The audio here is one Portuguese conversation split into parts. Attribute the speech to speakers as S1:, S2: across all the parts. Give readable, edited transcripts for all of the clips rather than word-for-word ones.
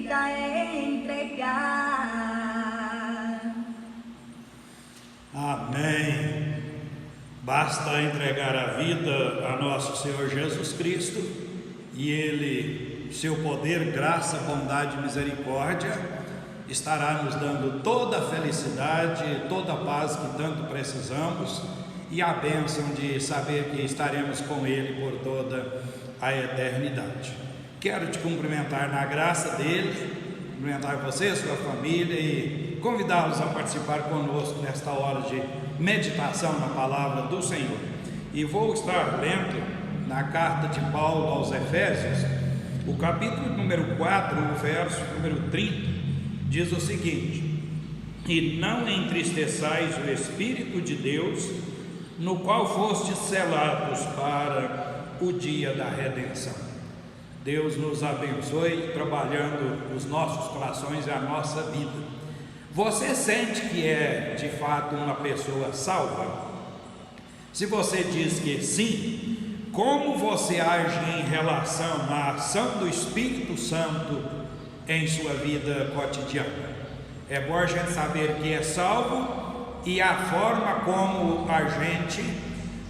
S1: vida é entregar.
S2: Amém. Basta entregar a vida a nosso Senhor Jesus Cristo e Ele, seu poder, graça, bondade e misericórdia, estará nos dando toda a felicidade, toda a paz que tanto precisamos e a bênção de saber que estaremos com Ele por toda a eternidade. Quero te cumprimentar na graça dele, cumprimentar você, sua família e convidá-los a participar conosco nesta hora de meditação na palavra do Senhor. E vou estar lendo na carta de Paulo aos Efésios, o capítulo número 4, o verso número 30, diz o seguinte: e não entristeçais o Espírito de Deus, no qual fostes selados para o dia da redenção. Deus nos abençoe trabalhando os nossos corações e a nossa vida. Você sente que é de fato uma pessoa salva? Se você diz que sim, como você age em relação à ação do Espírito Santo em sua vida cotidiana? É bom a gente saber que é salvo e a forma como a gente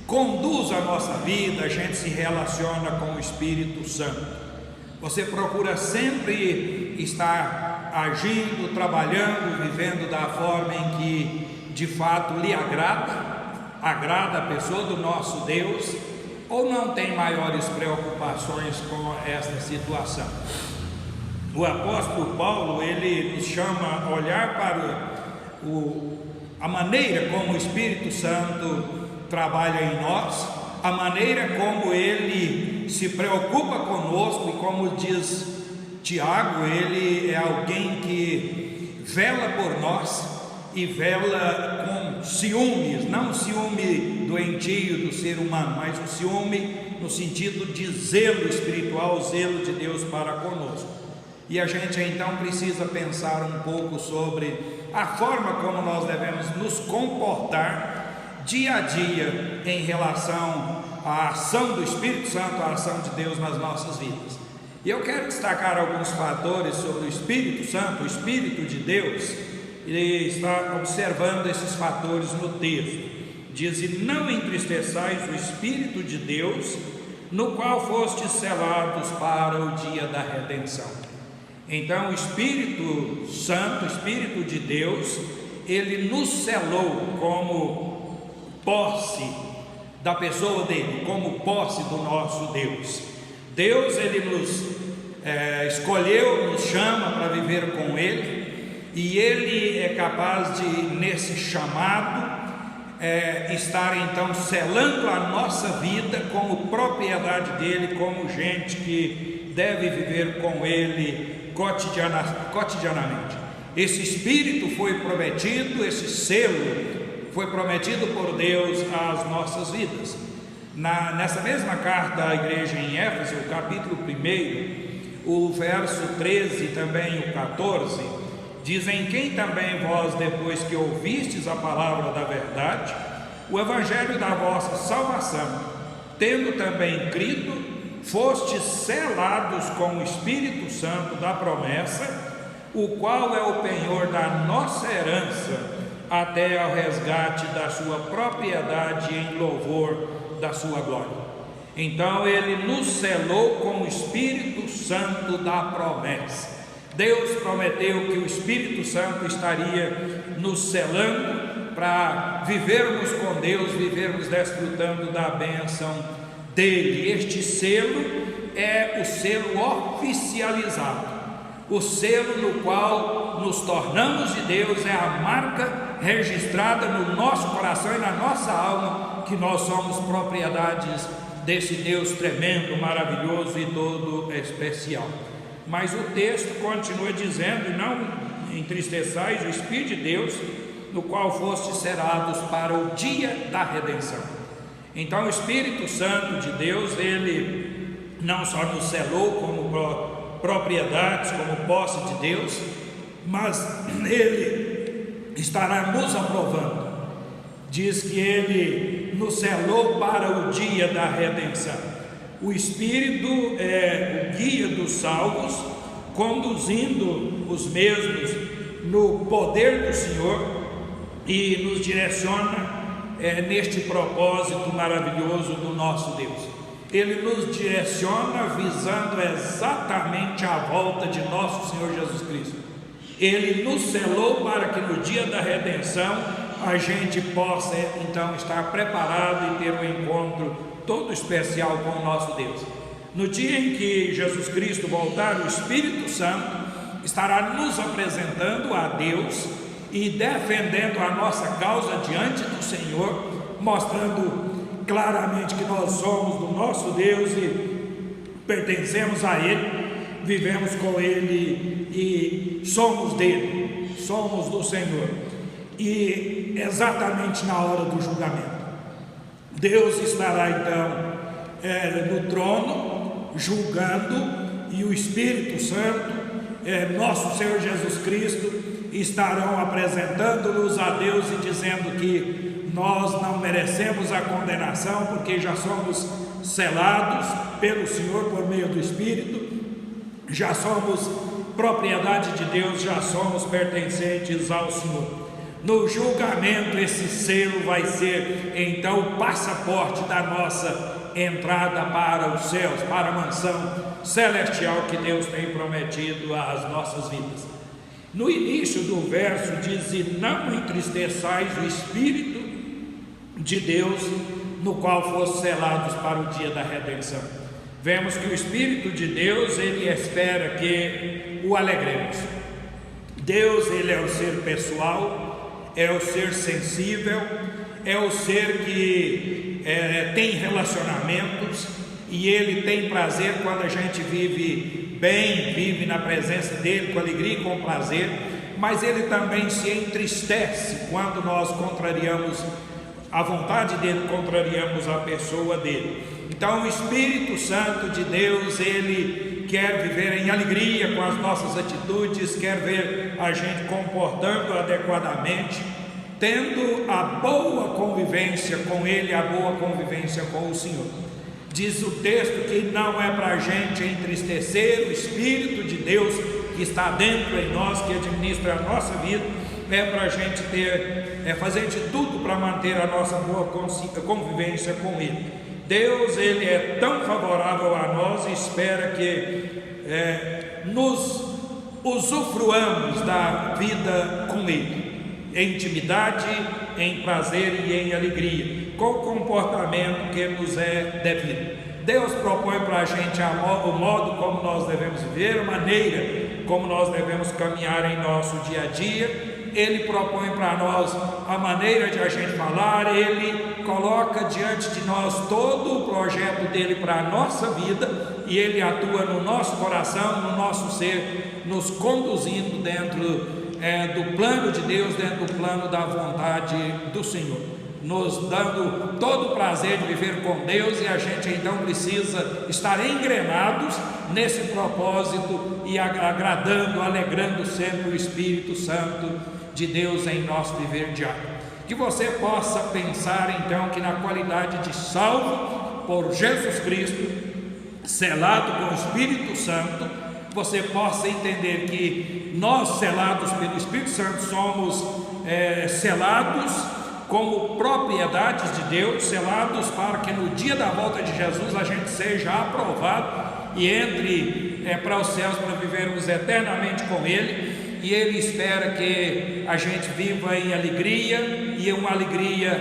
S2: conduz a nossa vida, a gente se relaciona com o Espírito Santo. Você procura sempre estar agindo, trabalhando, vivendo da forma em que de fato lhe agrada a pessoa do nosso Deus, ou não tem maiores preocupações com esta situação? O apóstolo Paulo, ele nos chama a olhar para a maneira como o Espírito Santo trabalha em nós, a maneira como ele se preocupa conosco, e como diz Tiago, ele é alguém que vela por nós e vela com ciúmes, não o ciúme doentio do ser humano, mas o ciúme no sentido de zelo espiritual, o zelo de Deus para conosco. E a gente então precisa pensar um pouco sobre a forma como nós devemos nos comportar dia a dia em relação à ação do Espírito Santo, à ação de Deus nas nossas vidas. E eu quero destacar alguns fatores sobre o Espírito Santo, o Espírito de Deus. Ele está observando esses fatores no texto. Diz: e não entristeçais o Espírito de Deus, no qual fostes selados para o dia da redenção. Então o Espírito Santo, o Espírito de Deus, ele nos selou como posse da pessoa dele, como posse do nosso Deus. Deus, ele nos escolheu, nos chama para viver com ele, e ele é capaz de, nesse chamado, estar então selando a nossa vida como propriedade dele, como gente que deve viver com ele cotidianamente. Esse Espírito foi prometido, esse selo foi prometido por Deus às nossas vidas. Nessa mesma carta à igreja em Éfeso, o capítulo 1, o verso 13 e também o 14, diz: em quem também vós, depois que ouvistes a palavra da verdade, o evangelho da vossa salvação, tendo também crido, fostes selados com o Espírito Santo da promessa, o qual é o penhor da nossa herança, até ao resgate da sua propriedade em louvor da sua glória. Então ele nos selou com o Espírito Santo da promessa. Deus prometeu que o Espírito Santo estaria nos selando para vivermos com Deus, vivermos desfrutando da bênção dele. Este selo é o selo oficializado, o selo no qual nos tornamos de Deus, é a marca registrada no nosso coração e na nossa alma, que nós somos propriedades desse Deus tremendo, maravilhoso e todo especial. Mas o texto continua dizendo: não entristeçais o Espírito de Deus, no qual fostes selados para o dia da redenção. Então o Espírito Santo de Deus, ele não só nos selou como propriedades, como posse de Deus, mas ele estará nos aprovando. Diz que ele nos selou para o dia da redenção. O Espírito é o guia dos salvos,
S1: conduzindo os mesmos no poder do Senhor e nos direciona neste propósito maravilhoso do nosso Deus. Ele nos direciona visando exatamente a volta de nosso Senhor Jesus Cristo. Ele nos selou para que no dia da redenção a gente possa então estar preparado e ter um encontro todo especial com o nosso Deus. No dia em que Jesus Cristo voltar, o Espírito Santo estará nos apresentando a Deus e defendendo a nossa causa diante do Senhor, mostrando claramente que nós somos do nosso Deus e pertencemos a Ele, vivemos com Ele e somos dele, somos do Senhor. E exatamente na hora do julgamento, Deus estará então no trono julgando, e o Espírito Santo, nosso Senhor Jesus Cristo, estarão apresentando-nos a Deus e dizendo que nós não merecemos a condenação, porque já somos selados pelo Senhor por meio do Espírito, já somos propriedade de Deus, já somos pertencentes ao Senhor. No julgamento, esse selo vai ser então o passaporte da nossa entrada para os céus, para a mansão celestial que Deus tem prometido às nossas vidas. No início do verso diz: e não entristeçais o Espírito de Deus, no qual fosse selados para o dia da redenção. Vemos que o Espírito de Deus, ele espera que o alegremos. Deus, ele é o ser pessoal, é o ser sensível, é o ser que tem relacionamentos, e ele tem prazer quando a gente vive bem, vive na presença dele com alegria e com prazer, mas ele também se entristece quando nós contrariamos a vontade dele, contrariamos a pessoa dele. Então o Espírito Santo de Deus, ele quer viver em alegria com as nossas atitudes, quer ver a gente comportando adequadamente, tendo a boa convivência com ele, a boa convivência com o Senhor. Diz o texto que não é para a gente entristecer o Espírito de Deus que está dentro em nós, que administra a nossa vida, é para a gente fazer de tudo para manter a nossa boa convivência com Ele. Deus, ele é tão favorável a nós e espera que nos usufruamos da vida com Ele, em intimidade, em prazer e em alegria, com o comportamento que nos é devido. Deus propõe para a gente o modo como nós devemos viver, a maneira como nós devemos caminhar em nosso dia a dia. Ele propõe para nós a maneira de a gente falar, ele coloca diante de nós todo o projeto dele para a nossa vida, e ele atua no nosso coração, no nosso ser, nos conduzindo dentro do plano de Deus, dentro do plano da vontade do Senhor, nos dando todo o prazer de viver com Deus, e a gente então precisa estar engrenados nesse propósito e agradando, alegrando sempre o Espírito Santo de Deus em nosso viver diário. Que você possa pensar então que na qualidade de salvo por Jesus Cristo, selado com o Espírito Santo, você possa entender que nós, selados pelo Espírito Santo, somos selados como propriedades de Deus, selados para que no dia da volta de Jesus a gente seja aprovado e entre para os céus para vivermos eternamente com Ele. E Ele espera que a gente viva em alegria, e uma alegria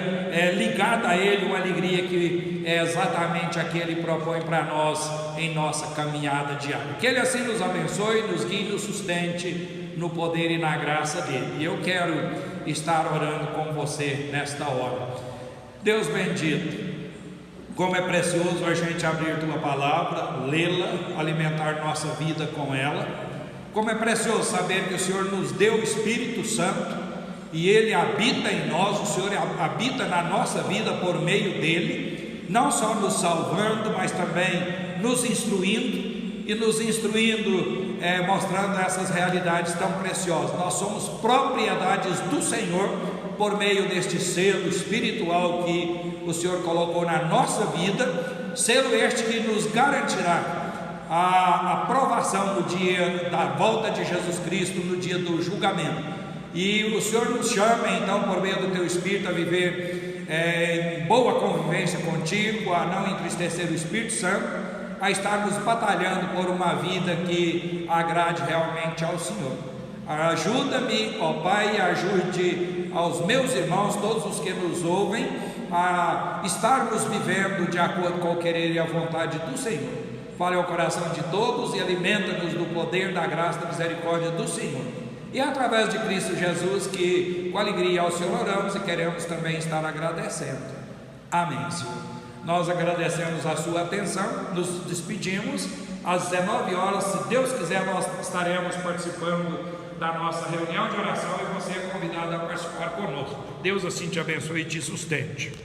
S1: ligada a Ele, uma alegria que é exatamente a que Ele propõe para nós em nossa caminhada diária. Que Ele assim nos abençoe, nos guie, nos sustente no poder e na graça dEle. E eu quero estar orando com você nesta hora. Deus bendito, como é precioso a gente abrir Tua Palavra, lê-la, alimentar nossa vida com ela. Como é precioso saber que o Senhor nos deu o Espírito Santo e Ele habita em nós, o Senhor habita na nossa vida por meio dEle, não só nos salvando, mas também nos instruindo, mostrando essas realidades tão preciosas. Nós somos propriedades do Senhor por meio deste selo espiritual que o Senhor colocou na nossa vida, selo este que nos garantirá a aprovação no dia da volta de Jesus Cristo, no dia do julgamento. E o Senhor nos chama então, por meio do Teu Espírito, a viver em boa convivência contigo, a não entristecer o Espírito Santo, a estarmos batalhando por uma vida que agrade realmente ao Senhor. Ajuda-me, ó Pai, e ajude aos meus irmãos, todos os que nos ouvem, a estarmos vivendo de acordo com o querer e a vontade do Senhor. Fale ao coração de todos e alimenta-nos do poder, da graça, da misericórdia do Senhor. E através de Cristo Jesus, que com alegria ao Senhor oramos e queremos também estar agradecendo. Amém, Senhor. Nós agradecemos a sua atenção, nos despedimos. Às 19 horas, se Deus quiser, nós estaremos participando da nossa reunião de oração e você é convidado a participar conosco. Deus assim te abençoe e te sustente.